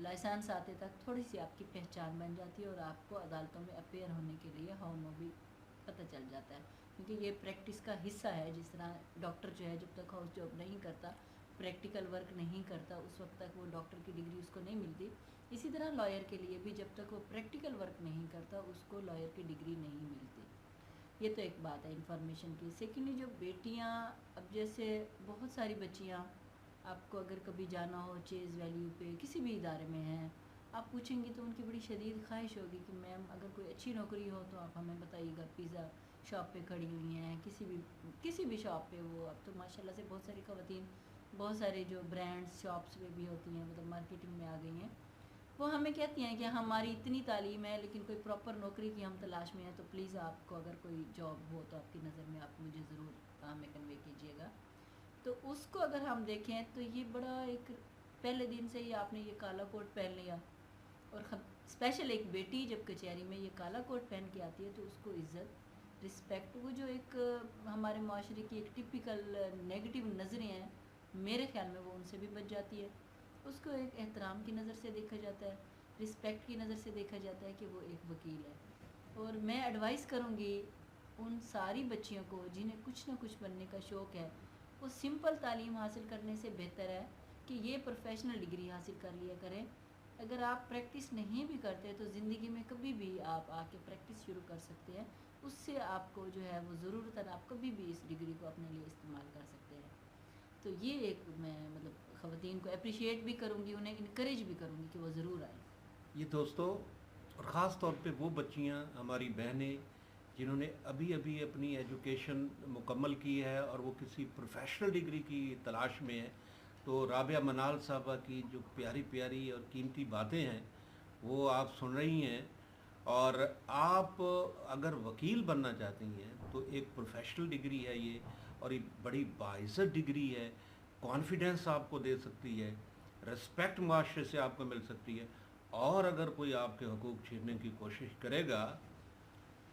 Licence آتے تک تھوڑی سی آپ کی پہچان بن جاتی ہے اور آپ کو عدالتوں میں اپیئر ہونے کے لیے ہاؤ بھی پتہ چل جاتا ہے، کیونکہ یہ پریکٹس کا حصہ ہے. جس طرح ڈاکٹر جو ہے جب تک ہاؤس جاب نہیں کرتا، پریکٹیکل ورک نہیں کرتا، اس وقت تک وہ ڈاکٹر کی ڈگری اس کو نہیں ملتی. اسی طرح لائر کے لیے بھی جب تک وہ پریکٹیکل ورک نہیں کرتا اس کو لائر کی ڈگری نہیں ملتی. یہ تو ایک بات ہے انفارمیشن کی. سیکنڈلی جو بیٹیاں، اب جیسے بہت ساری بچیاں، آپ کو اگر کبھی جانا ہو چیز ویلیو پہ کسی بھی ادارے میں ہیں، آپ پوچھیں گی تو ان کی بڑی شدید خواہش ہوگی کہ میم اگر کوئی اچھی نوکری ہو تو آپ ہمیں بتائیے گا. پیزا شاپ پہ کھڑی ہوئی ہیں، کسی بھی شاپ پہ. وہ اب تو ماشاءاللہ سے بہت ساری خواتین بہت سارے جو برانڈس شاپس پہ بھی ہوتی ہیں، مطلب مارکیٹنگ میں آ گئی ہیں. وہ ہمیں کہتی ہیں کہ ہماری اتنی تعلیم ہے لیکن کوئی پراپر نوکری کی ہم تلاش میں ہیں، تو پلیز آپ کو اگر کوئی جاب ہو تو آپ کی نظر میں آپ مجھے ضرور ہمیں کنوے کیجیے گا. تو اس کو اگر ہم دیکھیں تو یہ بڑا ایک پہلے دن سے ہی آپ نے یہ کالا کوٹ پہن لیا، اور اسپیشل ایک بیٹی جب کچہری میں یہ کالا کوٹ پہن کے آتی ہے تو اس کو عزت، رسپیکٹ، وہ جو ایک ہمارے معاشرے کی ایک ٹپیکل نیگیٹو نظریں ہیں میرے خیال میں وہ ان سے بھی بچ جاتی ہے. اس کو ایک احترام کی نظر سے دیکھا جاتا ہے، رسپیکٹ کی نظر سے دیکھا جاتا ہے کہ وہ ایک وکیل ہے. اور میں ایڈوائز کروں گی ان ساری بچیوں کو جنہیں کچھ نہ کچھ بننے کا شوق ہے، وہ سمپل تعلیم حاصل کرنے سے بہتر ہے کہ یہ پروفیشنل ڈگری حاصل کر لیا کریں. اگر آپ پریکٹس نہیں بھی کرتے تو زندگی میں کبھی بھی آپ آ کے پریکٹس شروع کر سکتے ہیں. اس سے آپ کو جو ہے وہ ضرورتاً آپ کبھی بھی اس ڈگری کو اپنے لیے استعمال کر سکتے ہیں. تو یہ ایک میں مطلب خواتین کو اپریشیٹ بھی کروں گی، انہیں انکریج بھی کروں گی کہ وہ ضرور آئیں. یہ دوستوں، اور خاص طور پہ وہ بچیاں ہماری بہنیں جنہوں نے ابھی ابھی اپنی ایجوکیشن مکمل کی ہے اور وہ کسی پروفیشنل ڈگری کی تلاش میں ہے، تو رابعہ منال صاحبہ کی جو پیاری پیاری اور قیمتی باتیں ہیں وہ آپ سن رہی ہیں. اور آپ اگر وکیل بننا چاہتی ہیں تو ایک پروفیشنل ڈگری ہے یہ، اور یہ بڑی باعزت ڈگری ہے. کانفیڈنس آپ کو دے سکتی ہے، رسپیکٹ معاشرے سے آپ کو مل سکتی ہے. اور اگر کوئی آپ کے حقوق چھیننے کی کوشش کرے گا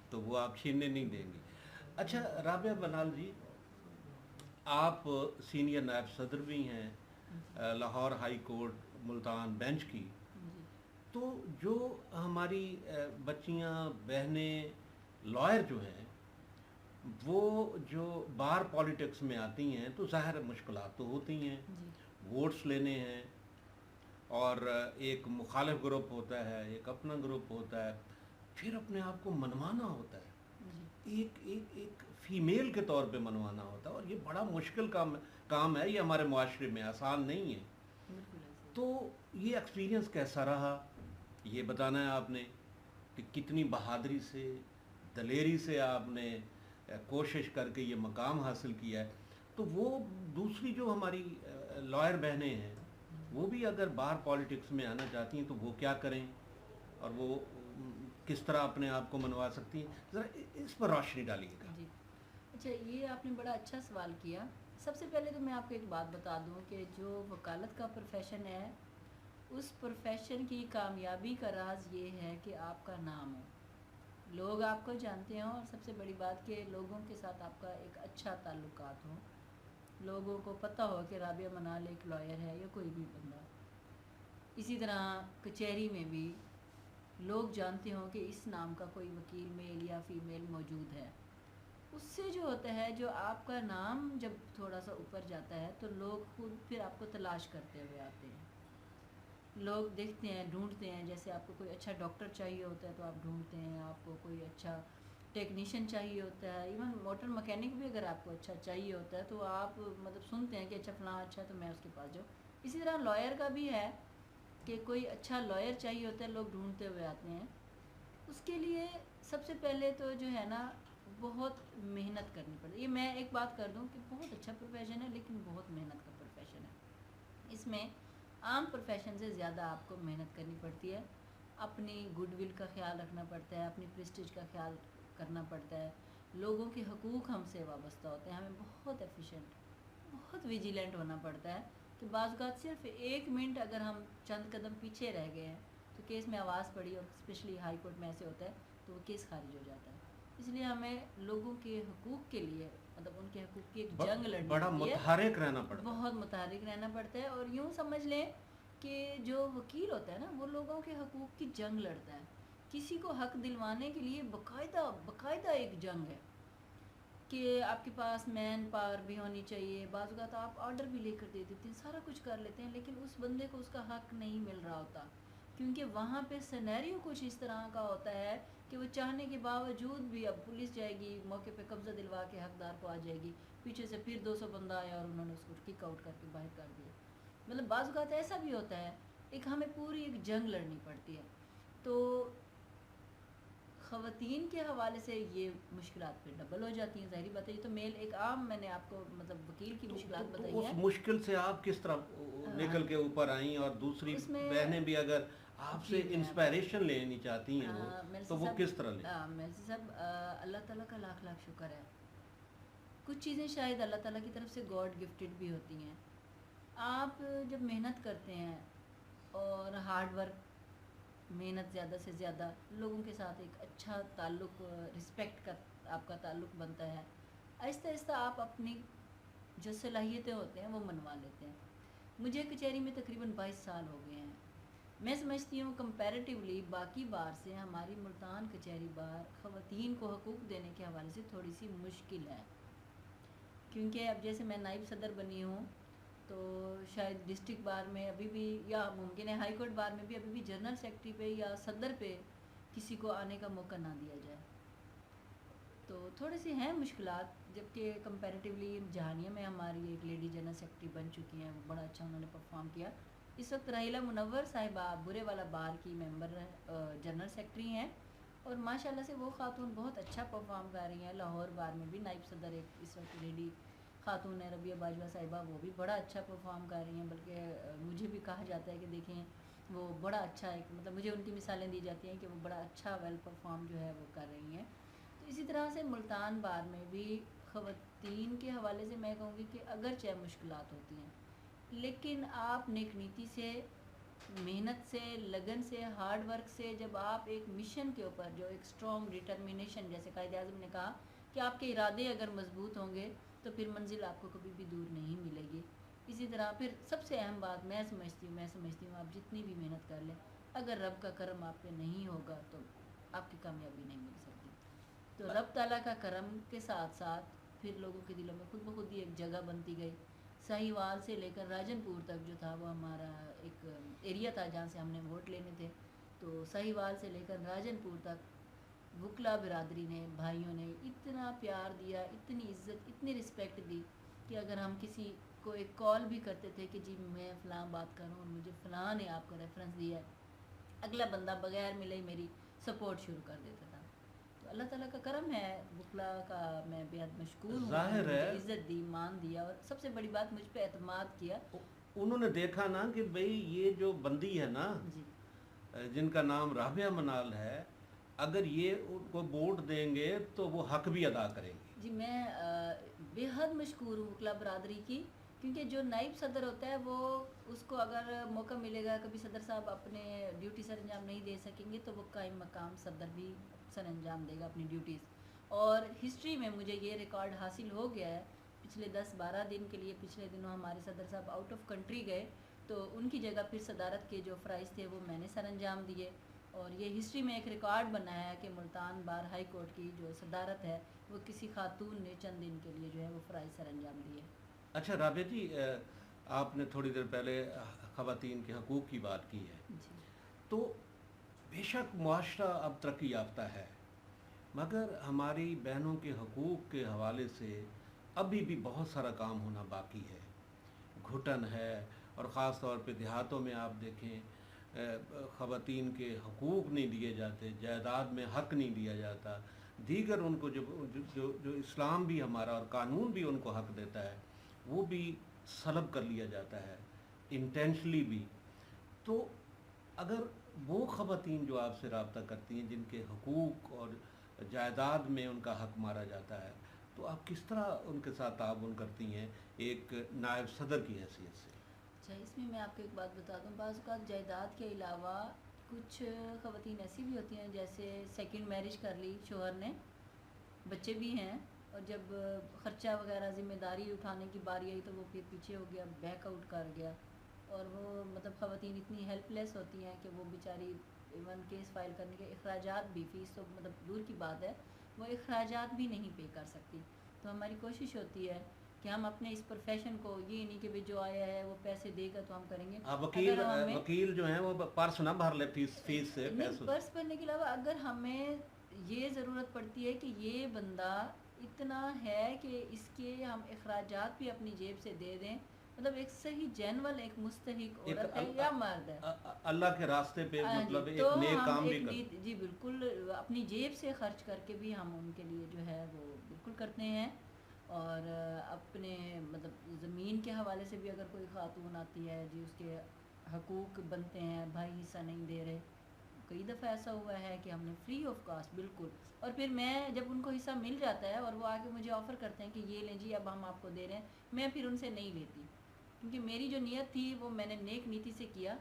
تو وہ آپ چھیننے نہیں دیں گے. اچھا رابعہ منال جی، آپ سینئر نائب صدر بھی ہیں Lahore high court Multan bench کی. جی تو جو ہماری بچیاں بہنیں لائر جو ہیں وہ جو بار پالیٹکس میں آتی ہیں تو ظاہر مشکلات تو ہوتی ہیں، جی ووٹس لینے ہیں، اور ایک مخالف گروپ ہوتا ہے، ایک اپنا گروپ ہوتا ہے، پھر اپنے آپ کو منوانا ہوتا ہے، جی ایک فیمیل کے طور پہ منوانا ہوتا ہے. اور یہ بڑا مشکل کام ہے، یہ ہمارے معاشرے میں آسان نہیں ہے. بالکل ایسے. تو یہ ایکسپیرینس کیسا رہا یہ بتانا ہے آپ نے، کہ کتنی بہادری سے، دلیری سے آپ نے کوشش کر کے یہ مقام حاصل کیا ہے. تو وہ دوسری جو ہماری لائر بہنیں ہیں وہ بھی اگر باہر پالیٹکس میں آنا چاہتی ہیں تو وہ کیا کریں، اور وہ کس طرح اپنے آپ کو منوا سکتی ہیں، ذرا اس پر روشنی ڈالیے گا. جی اچھا، یہ آپ نے بڑا اچھا سوال کیا. سب سے پہلے تو میں آپ کو ایک بات بتا دوں کہ جو وکالت کا پروفیشن ہے اس پروفیشن کی کامیابی کا راز یہ ہے کہ آپ کا نام ہو، لوگ آپ کو جانتے ہوں، اور سب سے بڑی بات کہ لوگوں کے ساتھ آپ کا ایک اچھا تعلقات ہو، لوگوں کو پتہ ہو کہ رابعہ منال ایک لائر ہے یا کوئی بھی بندہ. اسی طرح کچہری میں بھی لوگ جانتے ہوں کہ اس نام کا کوئی وکیل میل یا فیمیل موجود ہے. اس سے جو ہوتا ہے، جو آپ کا نام جب تھوڑا سا اوپر جاتا ہے تو لوگ خود پھر آپ کو تلاش کرتے ہوئے آتے ہیں. لوگ دیکھتے ہیں، ڈھونڈتے ہیں. جیسے آپ کو کوئی اچھا ڈاکٹر چاہیے ہوتا ہے تو آپ ڈھونڈتے ہیں، آپ کو کوئی اچھا ٹیکنیشین چاہیے ہوتا ہے، ایون موٹر مکینک بھی اگر آپ کو اچھا چاہیے ہوتا ہے تو آپ مطلب سنتے ہیں کہ اچھا فلاں اچھا تو میں اس کے پاس جاؤں. اسی طرح لائر کا بھی ہے کہ کوئی اچھا لائر چاہیے ہوتا ہے، لوگ ڈھونڈتے ہوئے آتے ہیں. اس کے لیے سب سے پہلے تو جو ہے نا بہت محنت کرنی پڑتی ہے. یہ میں ایک بات کر دوں کہ بہت اچھا پروفیشن ہے لیکن بہت محنت کا پروفیشن ہے. اس میں عام پروفیشن سے زیادہ آپ کو محنت کرنی پڑتی ہے. اپنی گڈ ول کا خیال رکھنا پڑتا ہے، اپنی پریسٹیج کا خیال کرنا پڑتا ہے. لوگوں کے حقوق ہم سے وابستہ ہوتے ہیں، ہمیں بہت ایفیشینٹ، بہت ویجیلنٹ ہونا پڑتا ہے کہ بعض اوقات صرف 1 منٹ اگر ہم چند قدم پیچھے رہ گئے ہیں تو کیس میں آواز پڑی، اور اسپیشلی ہائی کورٹ میں ایسے ہوتا ہے تو وہ کیس خارج ہو جاتا ہے. اس لیے ہمیں لوگوں کے حقوق کے لیے مطلب ان کے حقوق کی ایک جنگ لڑنی بڑا ہوتی ہے، متحرک رہنا پڑتا ہے. بہت متحرک رہنا پڑتا ہے. اور یوں سمجھ لیں کہ جو وکیل ہوتا ہے نا وہ لوگوں کے حقوق کی جنگ لڑتا ہے. کسی کو حق دلوانے کے لیے باقاعدہ ایک جنگ ہے کہ آپ کے پاس مین پاور بھی ہونی چاہیے. بعض اوقات آپ آرڈر بھی لے کر دے دیتے ہیں, سارا کچھ کر لیتے ہیں, لیکن اس بندے کو اس کا حق نہیں مل رہا ہوتا, کیونکہ وہاں پہ سینیریو کچھ اس طرح کا ہوتا ہے کہ وہ چاہنے کے باوجود بھی اب پولیس جائے گی, موقع پہ قبضہ دلوا کے حقدار کو آ جائے گی, پیچھے سے پھر 200 بندہ آیا اور انہوں نے اس کو کک آؤٹ کر کے باہر کر دیا. مطلب بعض اوقات ایسا بھی ہوتا ہے, ایک ہمیں پوری ایک جنگ لڑنی پڑتی ہے. تو خواتین کے حوالے سے یہ مشکلات پہ ڈبل ہو جاتی ہیں, ظاہری بات ہے. یہ تو میل ایک عام, میں نے آپ کو مطلب وکیل کی مشکلات بتائی اس ہیں. مشکل سے آپ کس طرح نکل کے اوپر آئیں, اور دوسری اس میں بہنیں بھی اگر آپ سے انسپائریشن لینی چاہتی ہیں تو وہ کس طرح لیں؟ مرسی صاحب, اللہ تعالیٰ کا لاکھ لاکھ شکر ہے, کچھ چیزیں شاید اللہ تعالیٰ کی طرف سے گاڈ گفٹڈ بھی ہوتی ہیں. آپ جب محنت کرتے ہیں اور ہارڈ ورک, محنت زیادہ سے زیادہ, لوگوں کے ساتھ ایک اچھا تعلق, رسپیکٹ کا آپ کا تعلق بنتا ہے, آہستہ آہستہ آپ اپنی جو صلاحیتیں ہوتے ہیں وہ منوا لیتے ہیں. مجھے کچہری میں تقریباً 22 سال ہو گئے ہیں. میں سمجھتی ہوں کمپیریٹیولی باقی بار سے ہماری ملتان کچہری بار خواتین کو حقوق دینے کے حوالے سے تھوڑی سی مشکل ہے, کیونکہ اب جیسے میں نائب صدر بنی ہوں تو شاید ڈسٹرکٹ بار میں ابھی بھی, یا ممکن ہے ہائی کورٹ بار میں بھی ابھی بھی جنرل سیکرٹری پہ یا صدر پہ کسی کو آنے کا موقع نہ دیا جائے. تو تھوڑے سے ہیں مشکلات, جبکہ کمپیریٹیولی جہانیہ میں ہماری ایک لیڈی جنرل سیکرٹری بن چکی ہیں, وہ بڑا اچھا انہوں نے پرفارم کیا. اس وقت راحیلہ منور صاحبہ برے والا بار کی ممبر جنرل سیکرٹری ہیں, اور ماشاء اللہ سے وہ خاتون بہت اچھا پرفارم کر رہی ہیں. لاہور بار میں بھی نائب صدر ایک اس وقت لیڈی خاتون ہے, ربیہ باجوہ صاحبہ, وہ بھی بڑا اچھا پرفارم کر رہی ہیں. بلکہ مجھے بھی کہا جاتا ہے کہ دیکھیں وہ بڑا اچھا ہے, مطلب مجھے ان کی مثالیں دی جاتی ہیں کہ وہ بڑا اچھا ویل پرفارم جو ہے وہ کر رہی ہیں. تو اسی طرح سے ملتان بار میں بھی خواتین کے حوالے سے میں کہوں گی کہ اگرچہ مشکلات ہوتی ہیں, لیکن آپ نیک نیتی سے, محنت سے, لگن سے, ہارڈ ورک سے, جب آپ ایک مشن کے اوپر, جو ایک اسٹرانگ ڈٹرمینیشن, جیسے قائد اعظم نے کہا کہ آپ کے ارادے اگر مضبوط ہوں گے تو پھر منزل آپ کو کبھی بھی دور نہیں ملے گی. اسی طرح پھر سب سے اہم بات میں سمجھتی ہوں آپ جتنی بھی محنت کر لیں, اگر رب کا کرم آپ پہ نہیں ہوگا تو آپ کی کامیابی نہیں مل سکتی. تو رب تعالیٰ کا کرم کے ساتھ ساتھ پھر لوگوں کے دلوں میں خود بخود ہی ایک جگہ بنتی گئی. ساہیوال سے لے کر راجن پور تک جو تھا وہ ہمارا ایک ایریا تھا جہاں سے ہم نے ووٹ لینے تھے. تو ساہیوال سے لے کر راجن پور تک وکلا برادری نے, بھائیوں نے اتنا پیار دیا, اتنی عزت, اتنی رسپیکٹ دی کہ اگر ہم کسی کو ایک کال بھی کرتے تھے کہ جی میں فلاں بات کروں اور مجھے فلاں نے آپ کا ریفرنس دیا ہے, اگلا بندہ بغیر ملے ہی میری سپورٹ شروع کر دیتا تھا. تو اللہ تعالیٰ کا کرم ہے, وکلا کا میں بے حد مشکور ہوں, ظاہر ہے مجھے عزت دی, مان دیا, اور سب سے بڑی بات مجھ پہ اعتماد کیا. انہوں نے دیکھا نا کہ بھئی یہ جو بندی ہے نا, جی جن کا نام رابعہ منال ہے, اگر یہ ان کو ووٹ دیں گے تو وہ حق بھی ادا کریں گے. جی میں بے حد مشکور ہوں وکلا برادری کی, کیونکہ جو نائب صدر ہوتا ہے وہ, اس کو اگر موقع ملے گا, کبھی صدر صاحب اپنے ڈیوٹی سر انجام نہیں دے سکیں گے تو وہ قائم مقام صدر بھی سر انجام دے گا اپنی ڈیوٹیز. اور ہسٹری میں مجھے یہ ریکارڈ حاصل ہو گیا ہے, پچھلے 10-12 دن کے لیے پچھلے دنوں ہمارے صدر صاحب آؤٹ آف کنٹری گئے, تو ان کی جگہ پھر صدارت کے جو فرائض تھے وہ میں نے سر انجام دیے. اور یہ ہسٹری میں ایک ریکارڈ بنا ہے کہ ملتان بار ہائی کورٹ کی جو صدارت ہے وہ کسی خاتون نے چند دن کے لیے جو ہے وہ فرائض سر انجام دیے. اچھا رابعہ جی, آپ نے تھوڑی دیر پہلے خواتین کے حقوق کی بات کی ہے, جی تو بے شک معاشرہ اب ترقی یافتہ ہے, مگر ہماری بہنوں کے حقوق کے حوالے سے ابھی بھی بہت سارا کام ہونا باقی ہے, گھٹن ہے. اور خاص طور پہ دیہاتوں میں آپ دیکھیں خواتین کے حقوق نہیں دیے جاتے, جائیداد میں حق نہیں دیا جاتا, دیگر ان کو جو اسلام بھی ہمارا اور قانون بھی ان کو حق دیتا ہے وہ بھی سلب کر لیا جاتا ہے, انٹینشلی بھی. تو اگر وہ خواتین جو آپ سے رابطہ کرتی ہیں جن کے حقوق اور جائیداد میں ان کا حق مارا جاتا ہے, تو آپ کس طرح ان کے ساتھ تعاون کرتی ہیں ایک نائب صدر کی حیثیت سے؟ اچھا, اس میں آپ کو ایک بات بتا دوں, بعض اوقات جائیداد کے علاوہ کچھ خواتین ایسی بھی ہوتی ہیں جیسے سیکنڈ میرج کر لی شوہر نے, بچے بھی ہیں, اور جب خرچہ وغیرہ ذمہ داری اٹھانے کی باری آئی تو وہ پھر پیچھے ہو گیا, بیک آؤٹ کر گیا. اور وہ مطلب خواتین اتنی ہیلپ لیس ہوتی ہیں کہ وہ بیچاری ایون کیس فائل کرنے کے اخراجات بھی، فیس تو مطلب دور کی بات ہے، وہ اخراجات بھی نہیں پے کر سکتی. تو ہماری کوشش ہوتی ہے کہ ہم اپنے اس پروفیشن کو، یہ نہیں کہ بھی جو آیا ہے وہ پیسے دے گا تو ہم کریں گے. آپ اگر ہمیں وکیل جو ہیں وہ پرس نہ بھر لے فیس سے نہیں، پیسوں سے. پرس بھرنے کے علاوہ اگر ہمیں یہ ضرورت پڑتی ہے کہ یہ بندہ اتنا ہے کہ اس کے ہم اخراجات بھی اپنی جیب سے دے دیں، مطلب ایک صحیح جینول ایک مستحق ایک عورت ہے یا مرد ہے، اللہ کے راستے پہ ہاں جی، مطلب تو ایک نیک ہم کام بھی ایک کر. جی بالکل اپنی جیب سے خرچ کر کے بھی ہم ان کے لیے جو ہے وہ بالکل کرتے ہیں. اور اپنے مطلب زمین کے حوالے سے بھی اگر کوئی خاتون آتی ہے جی اس کے حقوق بنتے ہیں، بھائی حصہ نہیں دے رہے، کئی دفعہ ایسا ہوا ہے کہ ہم نے فری آف کاسٹ بالکل، اور پھر میں جب ان کو حصہ مل جاتا ہے اور وہ آ کے مجھے آفر کرتے ہیں کہ یہ لیں جی اب ہم آپ کو دے رہے ہیں، میں پھر ان سے نہیں لیتی، کیونکہ میری جو نیت تھی وہ میں نے نیک نیتی سے کیا،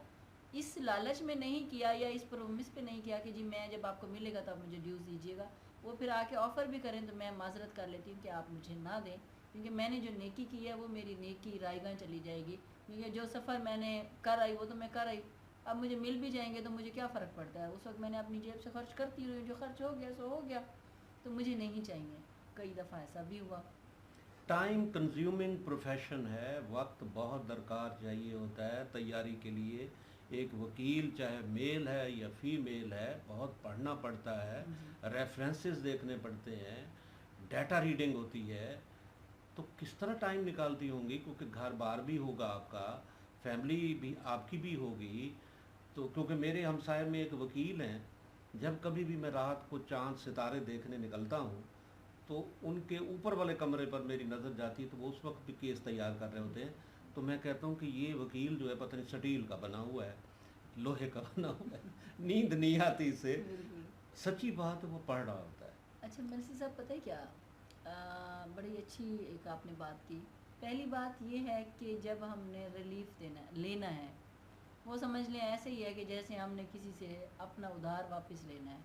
اس لالچ میں نہیں کیا یا اس پرومس پہ نہیں کیا کہ جی میں جب آپ کو ملے گا تو آپ مجھے ڈیوز دیجیے گا. وہ پھر آ کے آفر بھی کریں تو میں معذرت کر لیتی ہوں کہ آپ مجھے نہ دیں، کیونکہ میں نے جو نیکی کی ہے وہ میری نیکی رائے گاہ چلی جائے گی، کیونکہ جو سفر میں نے کر آئی وہ تو میں کر آئی، اب مجھے مل بھی جائیں گے تو مجھے کیا فرق پڑتا ہے، اس وقت میں نے اپنی جیب سے خرچ کرتی رہی، جو خرچ ہو گیا سو ہو گیا، تو مجھے نہیں چاہیے. کئی دفعہ ایسا بھی ہوا. ٹائم کنزیومنگ پروفیشن ہے، وقت بہت درکار چاہیے ہوتا ہے تیاری کے لیے. ایک وکیل چاہے میل ہے یا فیمیل ہے بہت پڑھنا پڑتا ہے، ریفرنسز دیکھنے پڑتے ہیں، ڈیٹا ریڈنگ ہوتی ہے. تو کس طرح ٹائم نکالتی ہوں گی، کیونکہ گھر بار بھی ہوگا آپ کا، فیملی بھی آپ کی بھی ہوگی. تو کیونکہ میرے ہمسائے میں ایک وکیل ہیں، جب کبھی بھی میں رات کو چاند ستارے دیکھنے نکلتا ہوں تو ان کے اوپر والے کمرے پر میری نظر جاتی ہے، تو وہ اس وقت بھی کیس تیار کر رہے ہوتے ہیں. تو میں کہتا ہوں کہ یہ وکیل جو ہے پتہ نہیں سٹیل کا بنا ہوا ہے، لوہے کا بنا ہوا ہے، نیند نہیں آتی اس سے. بالکل. سچی بات ہے، وہ پڑھ رہا ہوتا ہے. اچھا مرسی صاحب، پتہ ہے کیا، بڑی اچھی ایک آپ نے بات کی. پہلی بات یہ ہے کہ جب ہم نے ریلیف لینا ہے، وہ سمجھ لیں ایسے ہی ہے کہ جیسے ہم نے کسی سے اپنا ادھار واپس لینا ہے.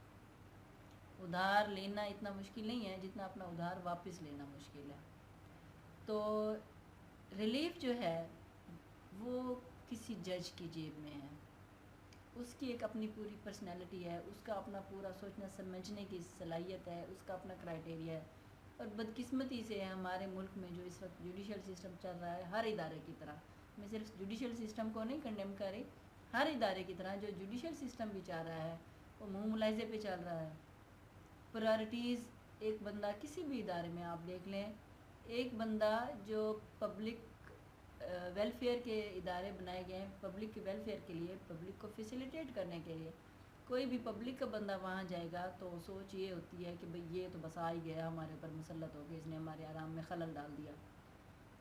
ادھار لینا اتنا مشکل نہیں ہے جتنا اپنا ادھار واپس لینا مشکل ہے. تو ریلیف جو ہے وہ کسی جج کی جیب میں ہے، اس کی ایک اپنی پوری پرسنالٹی ہے، اس کا اپنا پورا سوچنا سمجھنے کی صلاحیت ہے، اس کا اپنا کرائٹیریا ہے. اور بدقسمتی سے ہمارے ملک میں جو اس وقت جوڈیشل سسٹم چل رہا ہے، ہر ادارے کی طرح، میں صرف جوڈیشل سسٹم کو نہیں کنڈیم کر رہی، ہر ادارے کی طرح جو جوڈیشل سسٹم بھی چل رہا ہے وہ منہ ملاحظے پہ چل رہا ہے. پرائرٹیز، ایک بندہ کسی بھی ادارے میں آپ دیکھ لیں، ایک بندہ جو پبلک ویلفیئر کے ادارے بنائے گئے ہیں پبلک کے ویلفیئر کے لیے، پبلک کو فیسیلیٹیٹ کرنے کے لیے، کوئی بھی پبلک کا بندہ وہاں جائے گا تو سوچ یہ ہوتی ہے کہ بھئی یہ تو بس آ ہی گیا ہمارے اوپر مسلط ہو کے، اس نے ہمارے آرام میں خلل ڈال دیا.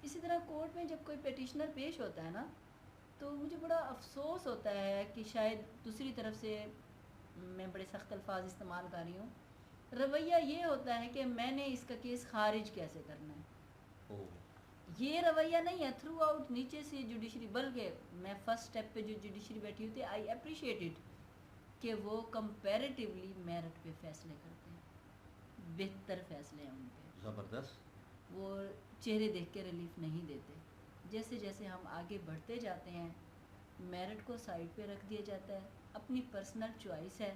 اسی طرح کورٹ میں جب کوئی پیٹیشنر پیش ہوتا ہے نا، تو مجھے بڑا افسوس ہوتا ہے کہ شاید دوسری طرف سے، میں بڑے سخت الفاظ استعمال کر رہی ہوں، رویہ یہ ہوتا ہے کہ میں نے اس کا کیس خارج کیسے کرنا ہے. یہ رویہ نہیں ہے تھرو آؤٹ نیچے سے جوڈیشری، بلکہ میں فرسٹ اسٹیپ پہ جو جوڈیشری بیٹھی ہوتی ہے، آئی اپریشیٹ اٹ کہ وہ کمپیریٹیولی میرٹ پہ فیصلے کرتے ہیں، بہتر فیصلے ہیں ان پہ. زبردست. وہ چہرے دیکھ کے ریلیف نہیں دیتے. جیسے جیسے ہم آگے بڑھتے جاتے ہیں میرٹ کو سائڈ پہ رکھ دیا جاتا ہے، اپنی پرسنل چوائس ہے،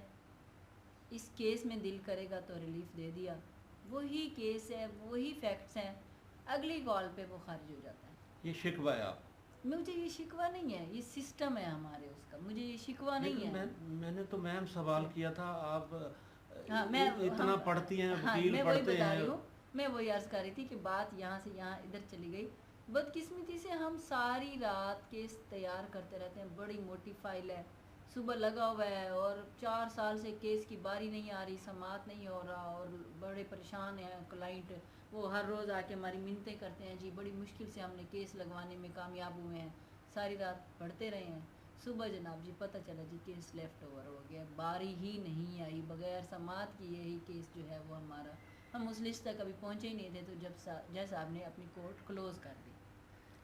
اس کیس میں دل کرے گا تو ریلیف دے دیا، وہی کیس ہے، وہی فیکٹس ہیں، اگلی کال پہ وہ خارج ہو جاتا ہے. یہ شکوہ ہے آپ. مجھے یہ شکوہ نہیں ہے، یہ سسٹم ہے ہمارے اس کا، مجھے یہ شکوہ نہیں لیکن ہے. میں نے تو میم سوال کیا تھا، آپ ہاں میں اتنا پڑھتی ہیں، ہاں وکیل میں وہی پڑھتے بتا ہیں. رہی ہوں، میں وہی عرض کر رہی تھی کہ بات یہاں سے یہاں ادھر چلی گئی. بدقسمتی سے ہم ساری رات کیس تیار کرتے رہتے ہیں، بڑی موٹی فائل ہے، صبح لگا ہوا ہے اور 4 سال سے کیس کی باری نہیں آ رہی، سماعت نہیں ہو رہا، اور بڑے پریشان ہیں کلائنٹ، وہ ہر روز آ کے ہماری منتیں کرتے ہیں، جی بڑی مشکل سے ہم نے کیس لگوانے میں کامیاب ہوئے ہیں، ساری رات پڑھتے رہے ہیں. صبح جناب جی پتہ چلا جی کیس لیفٹ اوور ہو گیا، باری ہی نہیں آئی، بغیر سماعت کی یہی کیس جو ہے وہ ہمارا، ہم اس لسٹ تک ابھی پہنچے ہی نہیں تھے، تو جب جج صاحب نے اپنی کورٹ کلوز کر دی.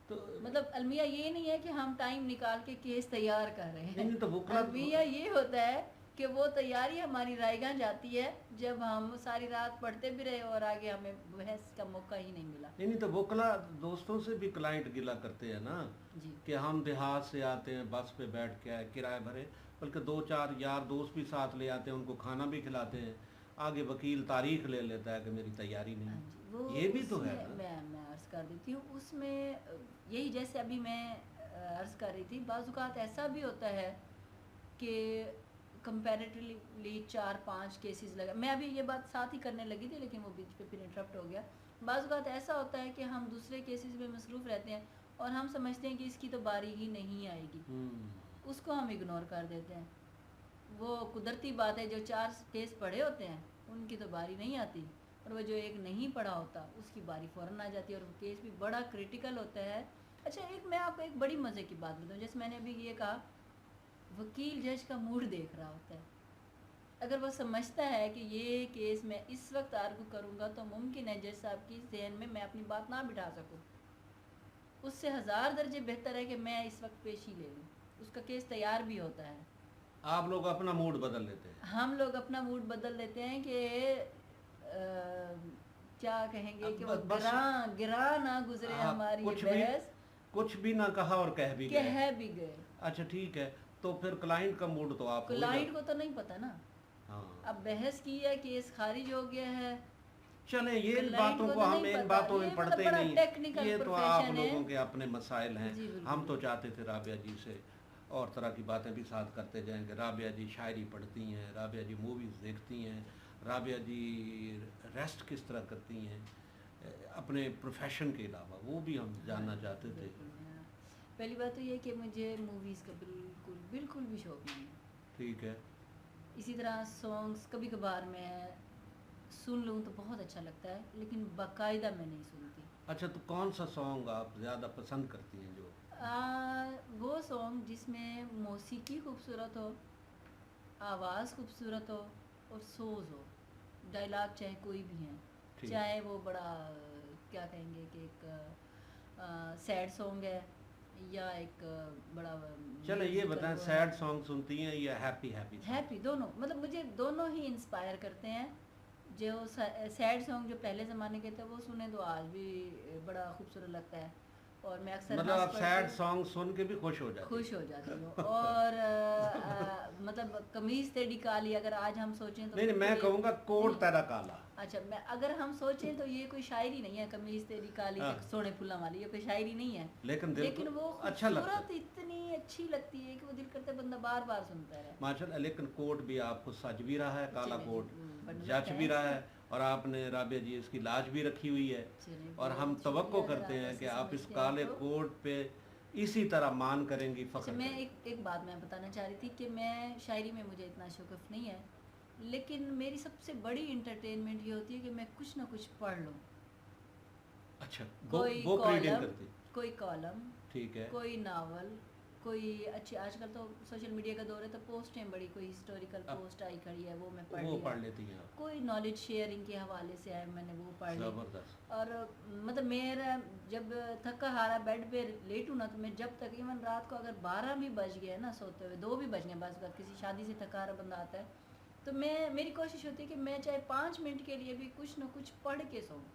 تو مطلب المیہ یہ نہیں ہے کہ ہم ٹائم نکال کے کیس تیار کر رہے ہیں، نہیں تو وکلا المیہ یہ ہوتا ہے کہ وہ تیاری ہماری رائیگاں جاتی ہے جب ہم ساری رات پڑھتے بھی رہے اور آگے ہمیں بحث کا موقع ہی نہیں ملا. نہیں تو وکلا دوستوں سے بھی کلائنٹ گلا کرتے ہیں نا جی کہ ہم دیہات سے آتے ہیں بس پہ بیٹھ کے آئے کرایہ بھرے، بلکہ 2-4 یار دوست بھی ساتھ لے آتے ہیں، ان کو کھانا بھی کھلاتے ہیں، آگے وکیل تاریخ لے لیتا ہے کہ میری تیاری ہاں نہیں. جی. وہ یہ بھی اس تو ہے میں نا. میں عرض کر دیتی ہوں اس میں یہی جیسے ابھی میں عرض کر رہی تھی، بعض اوقات ایسا بھی ہوتا ہے کہ کمپیریٹیولی 4-5 کیسز لگا. میں ابھی یہ بات ساتھ ہی کرنے لگی تھی لیکن وہ بیچ پہ پھر انٹرپٹ ہو گیا. بعض اوقات ایسا ہوتا ہے کہ ہم دوسرے کیسز میں مصروف رہتے ہیں اور ہم سمجھتے ہیں کہ اس کی تو باری ہی نہیں آئے گی، اس کو ہم اگنور کر دیتے ہیں. وہ قدرتی بات ہے، جو 4 کیس پڑھے ہوتے ہیں ان کی تو باری نہیں آتی، اور وہ جو ایک نہیں پڑھا ہوتا اس کی باری فوراً آ جاتی ہے، اور وہ کیس بھی بڑا کرٹیکل ہوتا ہے. اچھا میں آپ کو ایک بڑی مزے کی بات بتاؤں. جیسے میں نے ابھی یہ کہا، وکیل جج کا موڈ دیکھ رہا ہوتا ہے. اگر وہ سمجھتا ہے کہ یہ کیس میں اس وقت آرگو کروں گا تو ممکن ہے جج صاحب کی ذہن میں اپنی بات نہ بٹھا سکوں، اس سے 1000 درجے بہتر ہے کہ میں اس وقت پیشی لے لوں. اس کا کیس تیار بھی ہوتا ہے. آپ لوگ اپنا موڈ بدل لیتے ہیں. ہم لوگ اپنا موڈ بدل لیتے ہیں کہ کیا کہیں گے کہ وہ گراں نہ گزرے ہماری یہ بحث. کچھ بھی نہ کہا اور کہہ بھی گئے. اچھا ٹھیک ہے، تو پھر کلائنٹ کا موڈ تو آپ کلائنٹ کو تو نہیں پتا نا. ہاں اب بحث کی ہے، کیس خارج ہو گیا ہے. چلیں یہ باتوں کو ہم ان باتوں میں پڑھتے ہی نہیں، یہ تو آپ لوگوں کے اپنے مسائل ہیں. ہم تو چاہتے تھے رابعہ جی سے اور طرح کی باتیں بھی ساتھ کرتے جائیں کہ رابعہ جی شاعری پڑھتی ہیں، رابعہ جی موویز دیکھتی ہیں، رابعہ جی ریسٹ کس طرح کرتی ہیں اپنے پروفیشن کے علاوہ، وہ بھی ہم جاننا چاہتے تھے. پہلی بات تو یہ کہ مجھے موویز کا بالکل بھی شوق نہیں ہے. ٹھیک ہے. اسی طرح سانگس کبھی کبھار میں سن لوں تو بہت اچھا لگتا ہے، لیکن باقاعدہ میں نہیں سنتی. اچھا تو کون سا سانگ آپ زیادہ پسند کرتی ہیں؟ جو وہ سانگ جس میں موسیقی خوبصورت ہو، آواز خوبصورت ہو اور سوز ہو. ڈائلاگ چاہے کوئی بھی ہیں، چاہے وہ بڑا کیا کہیں گے کہ ایک سیڈ سانگ ہے یا ایک بڑا. چلے یہ بتائیں سیڈ سانگ سنتی ہیں یا ہیپی؟ دونوں، مطلب مجھے دونوں ہی انسپائر کرتے ہیں. جو سیڈ سانگ جو پہلے زمانے کے تھے وہ سنیں تو آج بھی بڑا خوبصورت لگتا ہے، اور میں اکثر مطلب آپ سیڈ سانگ سن کے بھی خوش ہو جاتی ہوں. اور مطلب قمیض تیری کالی اگر آج ہم سوچیں تو نہیں میں کہوں گا کوٹ تیرا کالا. اچھا اگر ہم سوچیں تو یہ کوئی شاعری نہیں ہے، قمیض تیری کالی سونے پھولاں والی، یہ کوئی شاعری نہیں ہے، لیکن وہ خوبصورت اتنی اچھی لگتی ہے کہ وہ دل کرتا ہے بندہ بار بار سنتا ہے. ماشاءاللہ. لیکن کوٹ بھی آپ کو سج بھی رہا ہے، کالا کوٹ جچ بھی رہا ہے، اور آپ نے رابعہ جی اس کی لاج بھی رکھی ہوئی ہے، اور ہم توقع کرتے ہیں کہ آپ اس کالے کوٹ پہ اسی طرح مان کریں گی، فخر. میں ایک بات میں بتانا چاہ رہی تھی کہ میں شاعری میں مجھے اتنا شوق نہیں ہے، لیکن میری سب سے بڑی انٹرٹینمنٹ یہ ہوتی ہے کہ میں کچھ نہ کچھ پڑھ لوں. اچھا کوئی کالم، ٹھیک ہے، کوئی ناول، کوئی اچھی. آج کل تو سوشل میڈیا کا دور ہے تو پوسٹیں بڑی، کوئی ہسٹوریکل پوسٹ آئی کھڑی ہے وہ میں پڑھ لیتی ہیں. کوئی نالج شیئرنگ کے حوالے سے ہے میں نے وہ پڑھ لی. زبردست. اور مطلب میرا جب تھکا ہارا بیڈ پہ لیٹوں نا تو میں جب تک ایون رات کو اگر 12 بھی بج گئے نا سوتے ہوئے، 2 بھی بج گئے، بعض اوقات کسی شادی سے تھکا ہارا بندہ آتا ہے تو میری کوشش ہوتی ہے کہ میں چاہے 5 منٹ کے لیے بھی کچھ نہ کچھ پڑھ کے سوؤں.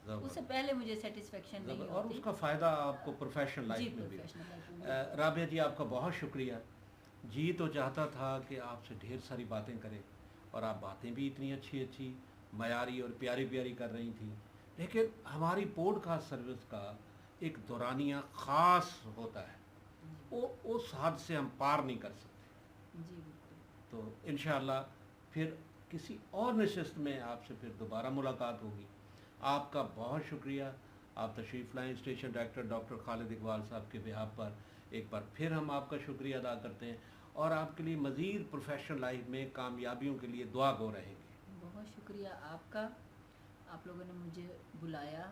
اس سے پہلے مجھے سیٹسفیکشن نہیں ہوتی، اور اس کا فائدہ آپ کو پروفیشنل لائف میں بھی. رابعہ جی آپ کا بہت شکریہ. جی تو چاہتا تھا کہ آپ سے ڈھیر ساری باتیں کریں، اور آپ باتیں بھی اتنی اچھی معیاری اور پیاری کر رہی تھیں، لیکن ہماری پوڈ کاسٹ سروس کا ایک دورانیہ خاص ہوتا ہے، اس حد سے ہم پار نہیں کر سکتے. تو انشاءاللہ پھر کسی اور نشست میں آپ سے پھر دوبارہ ملاقات ہوگی. آپ کا بہت شکریہ. آپ تشریف لائیں. اسٹیشن ڈائریکٹر ڈاکٹر خالد اقبال صاحب کے بہاف پر ایک بار پھر ہم آپ کا شکریہ ادا کرتے ہیں، اور آپ کے لیے مزید پروفیشنل لائف میں کامیابیوں کے لیے دعا گو رہیں گے. بہت شکریہ آپ کا. آپ لوگوں نے مجھے بلایا،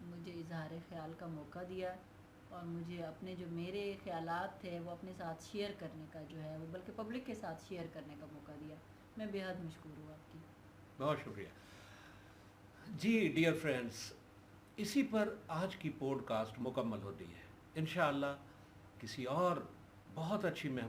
مجھے اظہار خیال کا موقع دیا، اور مجھے اپنے جو میرے خیالات تھے وہ اپنے ساتھ شیئر کرنے کا جو ہے وہ بلکہ پبلک کے ساتھ شیئر کرنے کا موقع دیا. میں بے حد مشکور ہوں آپ کی. بہت شکریہ. جی ڈیئر فرینڈز، اسی پر آج کی پوڈ کاسٹ مکمل ہوتی ہے. انشاءاللہ کسی اور بہت اچھی